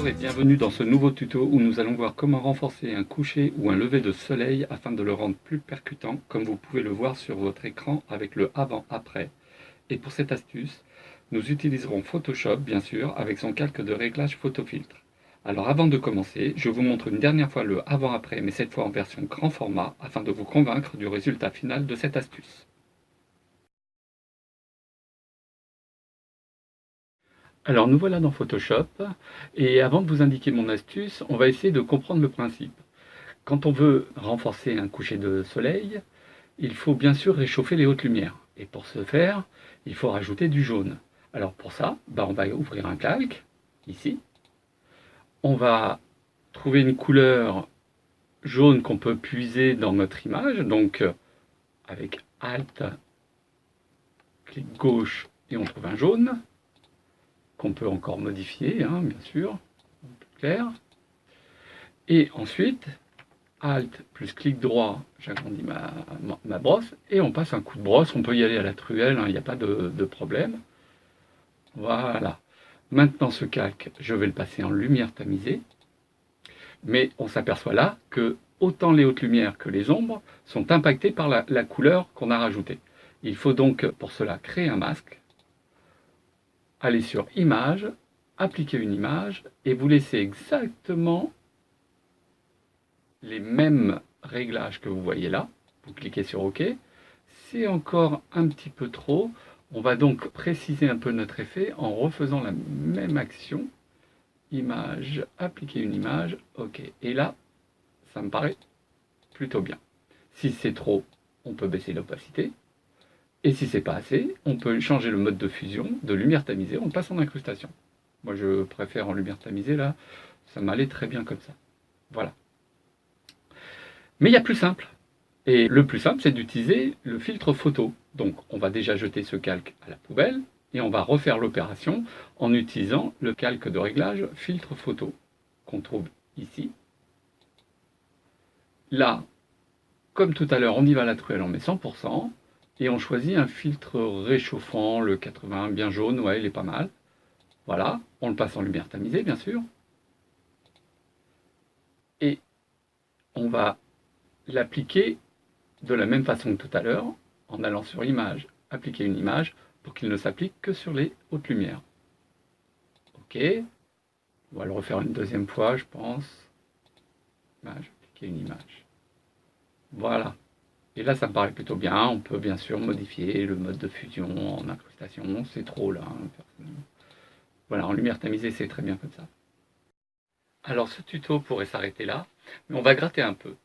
et bienvenue dans ce nouveau tuto où nous allons voir comment renforcer un coucher ou un lever de soleil afin de le rendre plus percutant, comme vous pouvez le voir sur votre écran avec le avant-après. Et pour cette astuce, nous utiliserons Photoshop bien sûr avec son calque de réglage photofiltre. Alors avant de commencer, je vous montre une dernière fois le avant-après, mais cette fois en version grand format afin de vous convaincre du résultat final de cette astuce. Alors nous voilà dans Photoshop et avant de vous indiquer mon astuce, on va essayer de comprendre le principe. Quand on veut renforcer un coucher de soleil, il faut bien sûr réchauffer les hautes lumières. Et pour ce faire, il faut rajouter du jaune. Alors pour ça, on va ouvrir un calque, ici. On va trouver une couleur jaune qu'on peut puiser dans notre image. Donc avec Alt, clic gauche et on trouve un jaune qu'on peut encore modifier, bien sûr, plus clair. Et ensuite, Alt plus clic droit, j'agrandis ma brosse, et on passe un coup de brosse, on peut y aller à la truelle, il n'y a pas de problème. Voilà. Maintenant ce calque, je vais le passer en lumière tamisée, mais on s'aperçoit là que autant les hautes lumières que les ombres sont impactées par la couleur qu'on a rajoutée. Il faut donc pour cela créer un masque, aller sur Image, appliquer une image, et vous laissez exactement les mêmes réglages que vous voyez là. Vous cliquez sur OK. C'est encore un petit peu trop. On va donc préciser un peu notre effet en refaisant la même action. Image, appliquer une image, OK. Et là, ça me paraît plutôt bien. Si c'est trop, on peut baisser l'opacité. Et si c'est pas assez, on peut changer le mode de fusion de lumière tamisée, on passe en incrustation. Moi je préfère en lumière tamisée là, ça m'allait très bien comme ça. Voilà. Mais il y a plus simple. Et le plus simple, c'est d'utiliser le filtre photo. Donc on va déjà jeter ce calque à la poubelle et on va refaire l'opération en utilisant le calque de réglage filtre photo qu'on trouve ici. Là, comme tout à l'heure, on y va à la truelle, on met 100%. Et on choisit un filtre réchauffant, le 80, bien jaune, ouais, il est pas mal. Voilà, on le passe en lumière tamisée, bien sûr. Et on va l'appliquer de la même façon que tout à l'heure, en allant sur Image, appliquer une image, pour qu'il ne s'applique que sur les hautes lumières. OK, on va le refaire une deuxième fois, je pense. Image, appliquer une image. Voilà. Et là, ça me paraît plutôt bien. On peut bien sûr modifier le mode de fusion en incrustation. C'est trop là. Voilà, en lumière tamisée, c'est très bien comme ça. Alors, ce tuto pourrait s'arrêter là, mais on va gratter un peu.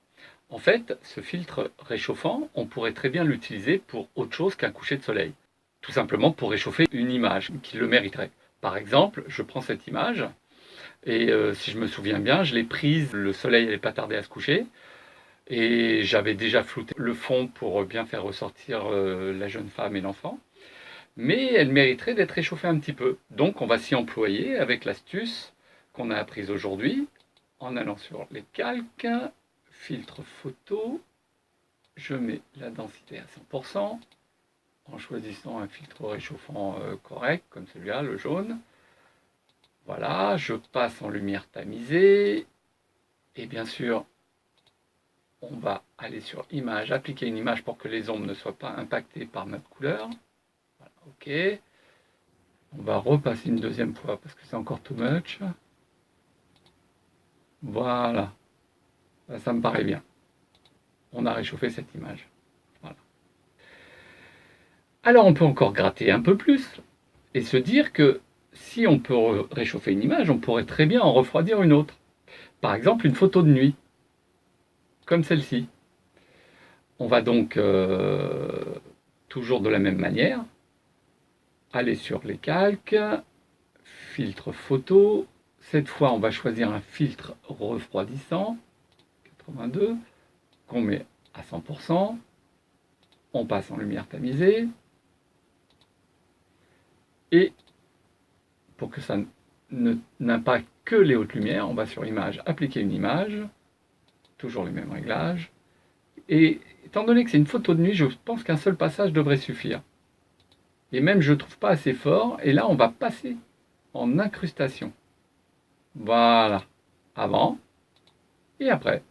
En fait, ce filtre réchauffant, on pourrait très bien l'utiliser pour autre chose qu'un coucher de soleil. Tout simplement pour réchauffer une image qui le mériterait. Par exemple, je prends cette image, et si je me souviens bien, je l'ai prise, le soleil n'allait pas tarder à se coucher. Et j'avais déjà flouté le fond pour bien faire ressortir la jeune femme et l'enfant. Mais elle mériterait d'être réchauffée un petit peu. Donc on va s'y employer avec l'astuce qu'on a apprise aujourd'hui, en allant sur les calques, filtre photo, je mets la densité à 100%, en choisissant un filtre réchauffant correct, comme celui-là, le jaune. Voilà, je passe en lumière tamisée, et bien sûr, on va aller sur Image, appliquer une image pour que les ombres ne soient pas impactées par notre couleur. Voilà, OK. On va repasser une deuxième fois parce que c'est encore too much. Voilà. Ça me paraît bien. On a réchauffé cette image. Voilà. Alors on peut encore gratter un peu plus et se dire que si on peut réchauffer une image, on pourrait très bien en refroidir une autre. Par exemple, une photo de nuit, comme celle-ci. On va donc, toujours de la même manière, aller sur les calques, filtre photo. Cette fois, on va choisir un filtre refroidissant, 82, qu'on met à 100%. On passe en lumière tamisée. Et pour que ça n'impacte que les hautes lumières, on va sur Image, appliquer une image, toujours les mêmes réglages. Et étant donné que c'est une photo de nuit, je pense qu'un seul passage devrait suffire. Et même, je ne trouve pas assez fort. Et là, on va passer en incrustation. Voilà. Avant et après.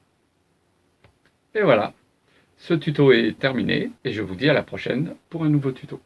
Et voilà. Ce tuto est terminé et je vous dis à la prochaine pour un nouveau tuto.